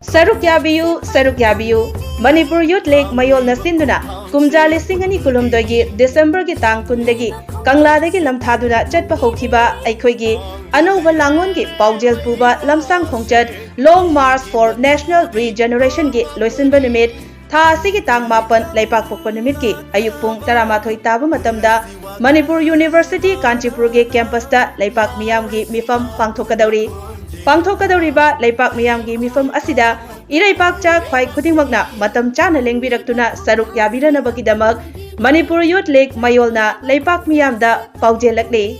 Saruk yabiyu Manipur Youth League MAYOL na sinduna kumja lising ani kulumdogi December gi tang kundagi Kangladagi lamthaduna chatpa hokhiba aikhoigi anouba langon gi Paujel puba lamsang khongchat Long March for National Regeneration gi loisinba nimit tha asigi tang mapan Leipak pokpa nimit gi ayuk pung 12 taba matamda Manipur University Kanchipur gi campus da Leipak Meeyamgi Meepham pangthokadawriba Leipak Meeyamgi Meepham asida Iraipak cha khwai khudingmakna matam chana lengbirakuna saruk yabiranabagi Manipur Youth League MAYOL na Leipak Meeyamda Paojellakli